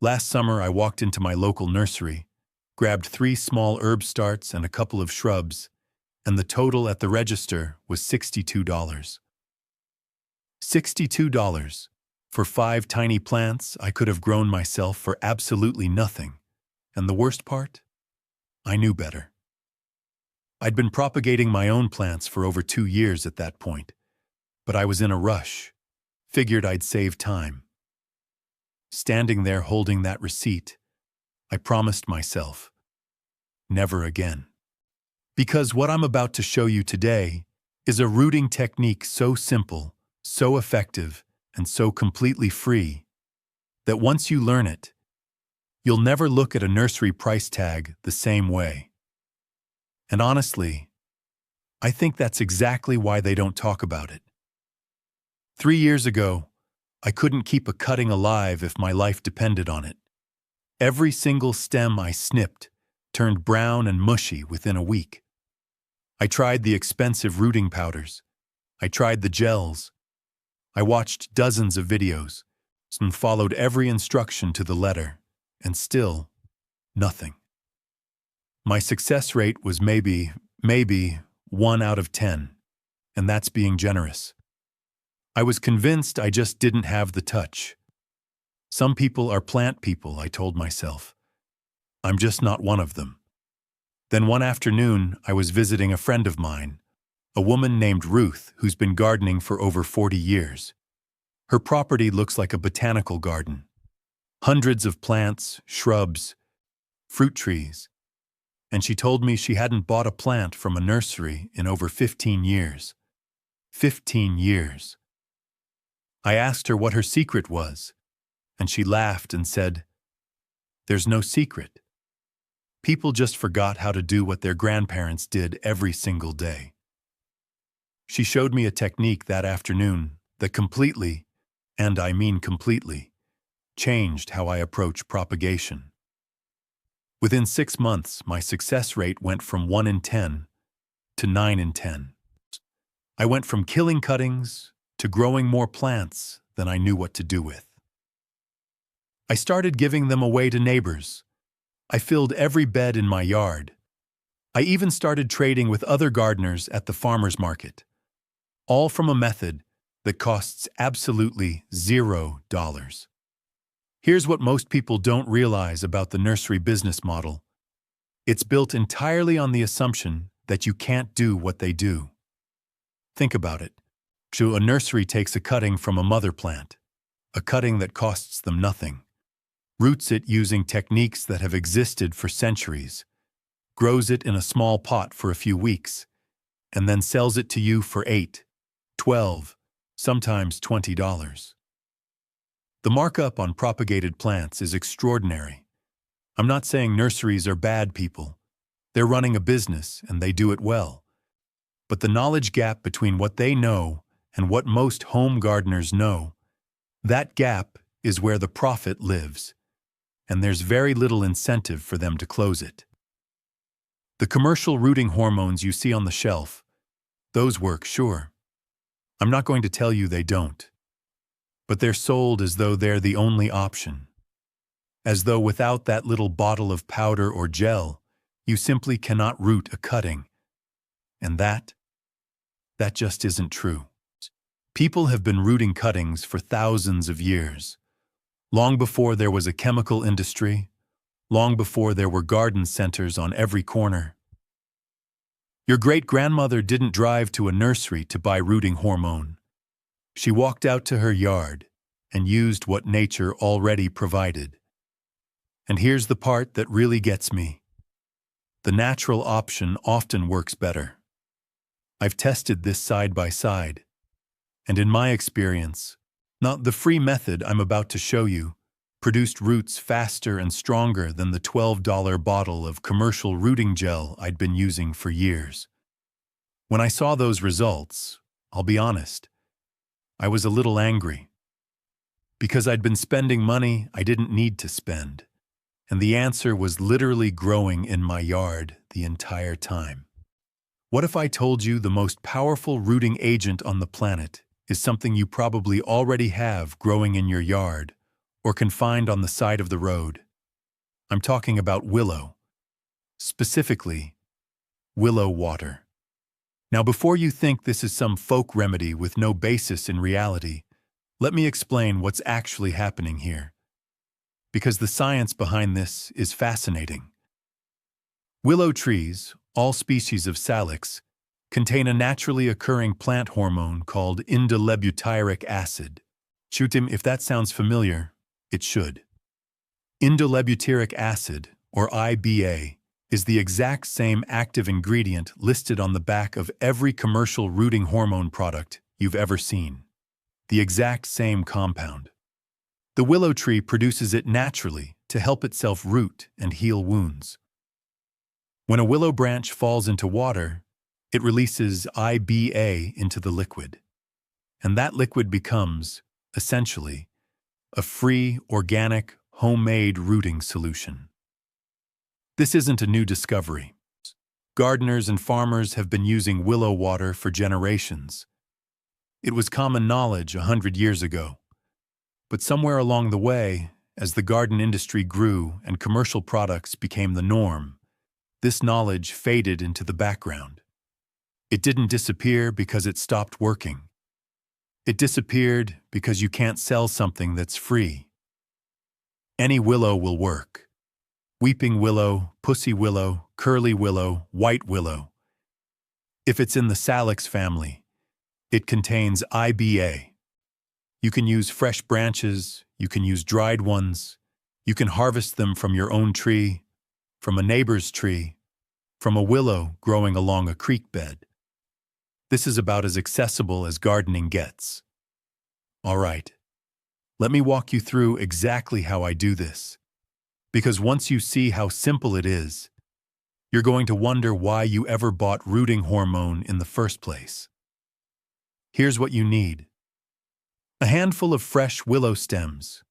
Last summer, I walked into my local nursery, grabbed 3 small herb starts and a couple of shrubs, and the total at the register was $62. $62 for 5 tiny plants I could have grown myself for absolutely nothing. And the worst part? I knew better. I'd been propagating my own plants for over 2 years at that point, but I was in a rush, figured I'd save time. Standing there holding that receipt, I promised myself, never again. Because what I'm about to show you today is a rooting technique so simple, so effective, and so completely free that once you learn it, you'll never look at a nursery price tag the same way. And honestly, I think that's exactly why they don't talk about it. 3 years ago, I couldn't keep a cutting alive if my life depended on it. Every single stem I snipped turned brown and mushy within a week. I tried the expensive rooting powders. I tried the gels. I watched dozens of videos and followed every instruction to the letter, and still, nothing. My success rate was maybe 1 out of 10, and that's being generous. I was convinced I just didn't have the touch. Some people are plant people, I told myself. I'm just not one of them. Then one afternoon, I was visiting a friend of mine, a woman named Ruth who's been gardening for over 40 years. Her property looks like a botanical garden. Hundreds of plants, shrubs, fruit trees. And she told me she hadn't bought a plant from a nursery in over 15 years. 15 years. I asked her what her secret was, and she laughed and said, "There's no secret. People just forgot how to do what their grandparents did every single day." She showed me a technique that afternoon that completely, and I mean completely, changed how I approach propagation. Within 6 months, my success rate went from 1 in 10 to 9 in 10. I went from killing cuttings to growing more plants than I knew what to do with. I started giving them away to neighbors. I filled every bed in my yard. I even started trading with other gardeners at the farmer's market, all from a method that costs absolutely $0. Here's what most people don't realize about the nursery business model. It's built entirely on the assumption that you can't do what they do. Think about it. So a nursery takes a cutting from a mother plant, a cutting that costs them nothing, roots it using techniques that have existed for centuries, grows it in a small pot for a few weeks, and then sells it to you for $8, $12, sometimes $20. The markup on propagated plants is extraordinary. I'm not saying nurseries are bad people. They're running a business and they do it well. But the knowledge gap between what they know and what most home gardeners know, that gap is where the profit lives, and there's very little incentive for them to close it. The commercial rooting hormones you see on the shelf, those work, sure. I'm not going to tell you they don't. But they're sold as though they're the only option. As though without that little bottle of powder or gel, you simply cannot root a cutting. And that just isn't true. People have been rooting cuttings for thousands of years. Long before there was a chemical industry, long before there were garden centers on every corner. Your great-grandmother didn't drive to a nursery to buy rooting hormone. She walked out to her yard and used what nature already provided. And here's the part that really gets me. The natural option often works better. I've tested this side by side. And in my experience, not the free method I'm about to show you produced roots faster and stronger than the $12 bottle of commercial rooting gel I'd been using for years. When I saw those results, I'll be honest, I was a little angry. Because I'd been spending money I didn't need to spend, and the answer was literally growing in my yard the entire time. What if I told you the most powerful rooting agent on the planet is something you probably already have growing in your yard, or confined on the side of the road. I'm talking about willow, specifically willow water. Now, before you think this is some folk remedy with no basis in reality, let me explain what's actually happening here, because the science behind this is fascinating. Willow trees, all species of salix, contain a naturally occurring plant hormone called indolebutyric acid. Chutim, if that sounds familiar, it should. Indolebutyric acid, or IBA, is the exact same active ingredient listed on the back of every commercial rooting hormone product you've ever seen. The exact same compound. The willow tree produces it naturally to help itself root and heal wounds. When a willow branch falls into water, it releases IBA into the liquid. And that liquid becomes, essentially, a free, organic, homemade rooting solution. This isn't a new discovery. Gardeners and farmers have been using willow water for generations. It was common knowledge 100 years ago. But somewhere along the way, as the garden industry grew and commercial products became the norm, this knowledge faded into the background. It didn't disappear because it stopped working. It disappeared because you can't sell something that's free. Any willow will work. Weeping willow, pussy willow, curly willow, white willow. If it's in the salix family, it contains IBA. You can use fresh branches, you can use dried ones, you can harvest them from your own tree, from a neighbor's tree, from a willow growing along a creek bed. This is about as accessible as gardening gets. All right, let me walk you through exactly how I do this. Because once you see how simple it is, you're going to wonder why you ever bought rooting hormone in the first place. Here's what you need. A handful of fresh willow stems,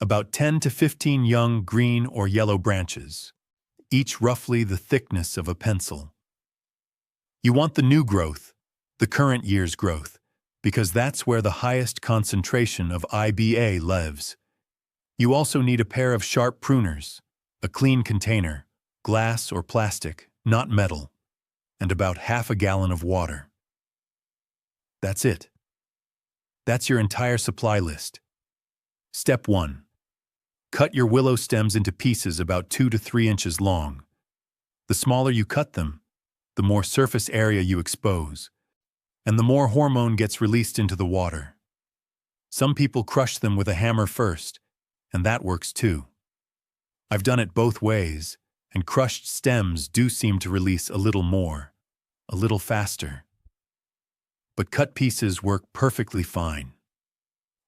about 10 to 15 young green or yellow branches, each roughly the thickness of a pencil. You want the new growth, the current year's growth, because that's where the highest concentration of IBA lives. You also need a pair of sharp pruners, a clean container, glass or plastic, not metal, and about half a gallon of water. That's it. That's your entire supply list. Step 1. Cut your willow stems into pieces about 2 to 3 inches long. The smaller you cut them, the more surface area you expose, and the more hormone gets released into the water. Some people crush them with a hammer first, and that works too. I've done it both ways, and crushed stems do seem to release a little more, a little faster. But cut pieces work perfectly fine.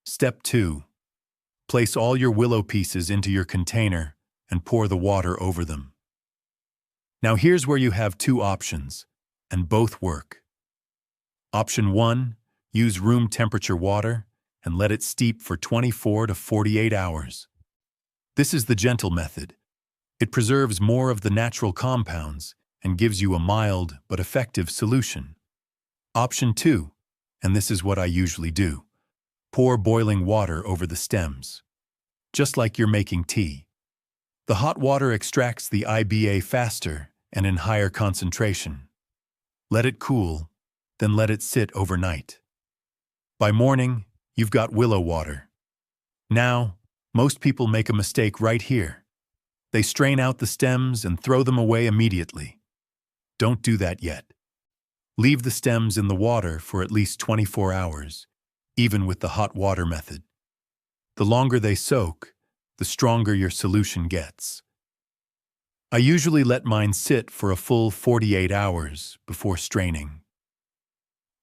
Step 2. Place all your willow pieces into your container and pour the water over them. Now here's where you have 2 options, and both work. Option 1, use room temperature water and let it steep for 24 to 48 hours. This is the gentle method. It preserves more of the natural compounds and gives you a mild but effective solution. Option 2, and this is what I usually do, pour boiling water over the stems. Just like you're making tea. The hot water extracts the IBA faster and in higher concentration. Let it cool, then let it sit overnight. By morning, you've got willow water. Now, most people make a mistake right here. They strain out the stems and throw them away immediately. Don't do that yet. Leave the stems in the water for at least 24 hours, even with the hot water method. The longer they soak, the stronger your solution gets. I usually let mine sit for a full 48 hours before straining.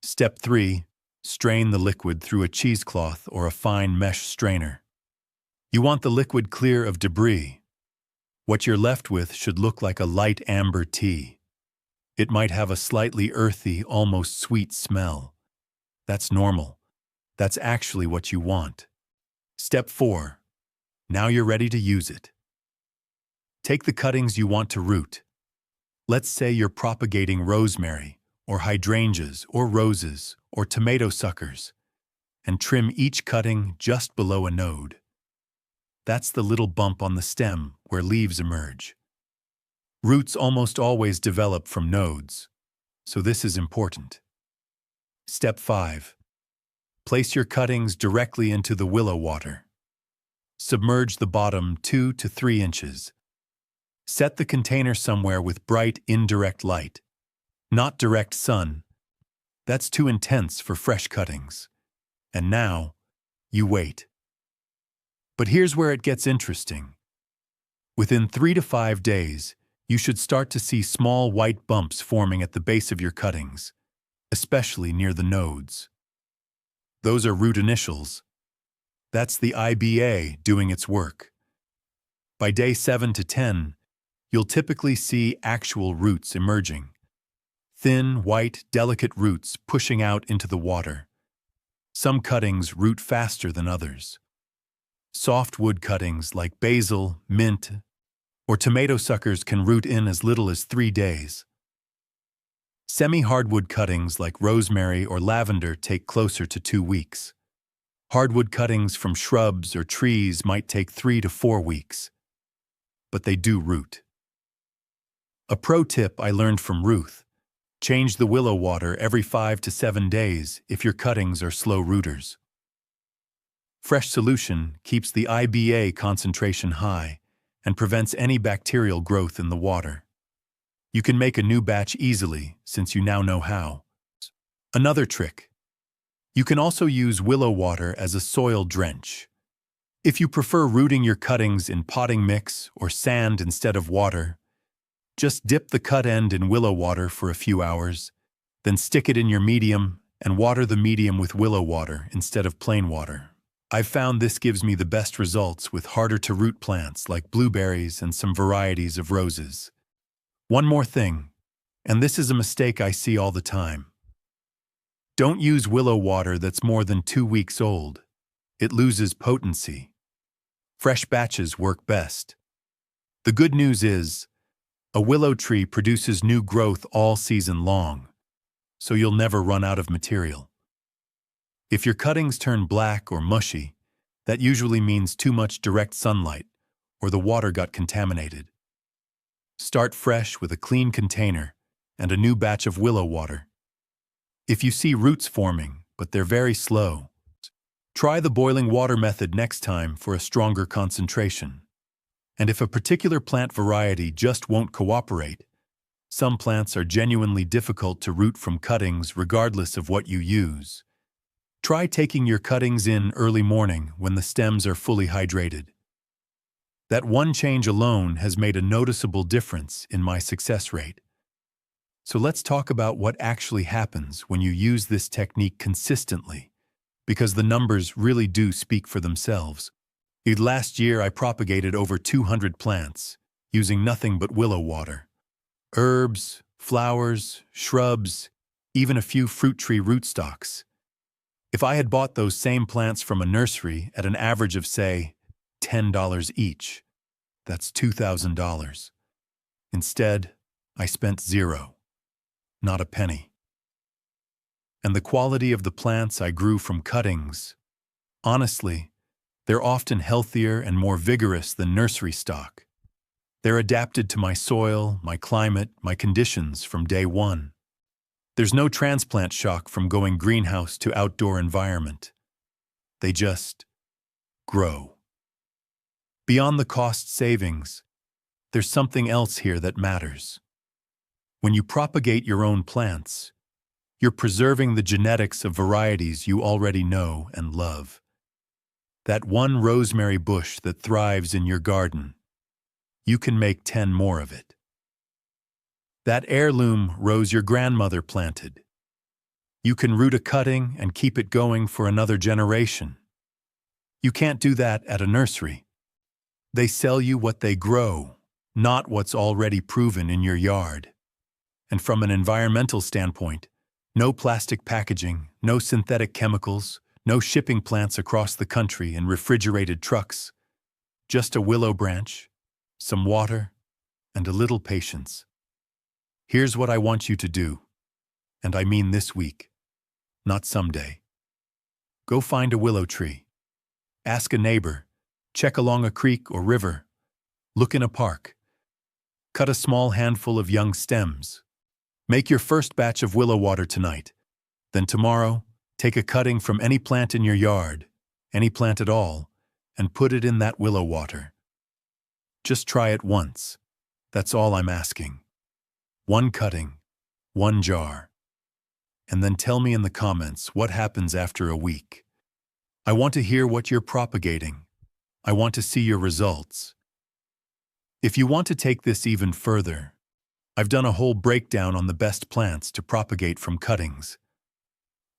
Step 3. Strain the liquid through a cheesecloth or a fine mesh strainer. You want the liquid clear of debris. What you're left with should look like a light amber tea. It might have a slightly earthy, almost sweet smell. That's normal. That's actually what you want. Step 4. Now you're ready to use it. Take the cuttings you want to root. Let's say you're propagating rosemary, or hydrangeas, or roses, or tomato suckers, and trim each cutting just below a node. That's the little bump on the stem where leaves emerge. Roots almost always develop from nodes, so this is important. Step 5. Place your cuttings directly into the willow water. Submerge the bottom 2 to 3 inches. Set the container somewhere with bright, indirect light. Not direct sun. That's too intense for fresh cuttings. And now, you wait. But here's where it gets interesting. Within 3 to 5 days, you should start to see small white bumps forming at the base of your cuttings, especially near the nodes. Those are root initials. That's the IBA doing its work. By day 7 to 10, you'll typically see actual roots emerging. Thin, white, delicate roots pushing out into the water. Some cuttings root faster than others. Softwood cuttings like basil, mint, or tomato suckers can root in as little as 3 days. Semi-hardwood cuttings like rosemary or lavender take closer to 2 weeks. Hardwood cuttings from shrubs or trees might take 3 to 4 weeks. But they do root. A pro tip I learned from Ruth: change the willow water every 5 to 7 days if your cuttings are slow rooters. Fresh solution keeps the IBA concentration high and prevents any bacterial growth in the water. You can make a new batch easily since you now know how. Another trick: you can also use willow water as a soil drench. If you prefer rooting your cuttings in potting mix or sand instead of water, just dip the cut end in willow water for a few hours, then stick it in your medium and water the medium with willow water instead of plain water. I've found this gives me the best results with harder-to-root plants like blueberries and some varieties of roses. One more thing, and this is a mistake I see all the time. Don't use willow water that's more than 2 weeks old. It loses potency. Fresh batches work best. The good news is, a willow tree produces new growth all season long, so you'll never run out of material. If your cuttings turn black or mushy, that usually means too much direct sunlight or the water got contaminated. Start fresh with a clean container and a new batch of willow water. If you see roots forming, but they're very slow, try the boiling water method next time for a stronger concentration. And if a particular plant variety just won't cooperate, some plants are genuinely difficult to root from cuttings regardless of what you use. Try taking your cuttings in early morning when the stems are fully hydrated. That one change alone has made a noticeable difference in my success rate. So let's talk about what actually happens when you use this technique consistently, because the numbers really do speak for themselves. Last year I propagated over 200 plants, using nothing but willow water. Herbs, flowers, shrubs, even a few fruit tree rootstocks. If I had bought those same plants from a nursery at an average of, say, $10 each, that's $2,000. Instead, I spent zero, not a penny. And the quality of the plants I grew from cuttings, honestly, they're often healthier and more vigorous than nursery stock. They're adapted to my soil, my climate, my conditions from day one. There's no transplant shock from going greenhouse to outdoor environment. They just grow. Beyond the cost savings, there's something else here that matters. When you propagate your own plants, you're preserving the genetics of varieties you already know and love. That one rosemary bush that thrives in your garden, you can make 10 more of it. That heirloom rose your grandmother planted, you can root a cutting and keep it going for another generation. You can't do that at a nursery. They sell you what they grow, not what's already proven in your yard. And from an environmental standpoint, no plastic packaging, no synthetic chemicals, no shipping plants across the country in refrigerated trucks. Just a willow branch, some water, and a little patience. Here's what I want you to do, and I mean this week, not someday. Go find a willow tree. Ask a neighbor, Check along a creek or river. Look in a park. Cut a small handful of young stems. Make your first batch of willow water tonight. Then tomorrow, take a cutting from any plant in your yard, any plant at all, and put it in that willow water. Just try it once. That's all I'm asking. One cutting, one jar. And then tell me in the comments what happens after a week. I want to hear what you're propagating. I want to see your results. If you want to take this even further, I've done a whole breakdown on the best plants to propagate from cuttings.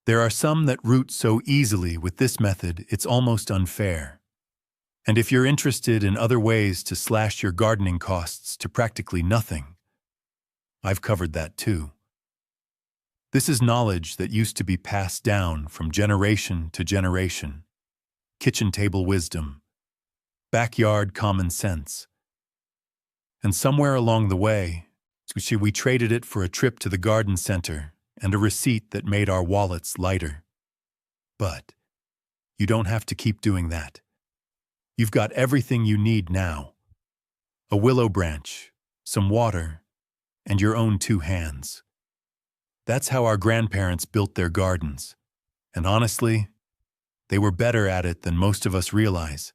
There are some that root so easily with this method it's almost unfair. And if you're interested in other ways to slash your gardening costs to practically nothing, I've covered that too. This is knowledge that used to be passed down from generation to generation. Kitchen table wisdom, backyard common sense. And somewhere along the way, we traded it for a trip to the garden center and a receipt that made our wallets lighter. But you don't have to keep doing that. You've got everything you need now. A willow branch, some water, and your own 2 hands. That's how our grandparents built their gardens. And honestly, they were better at it than most of us realize.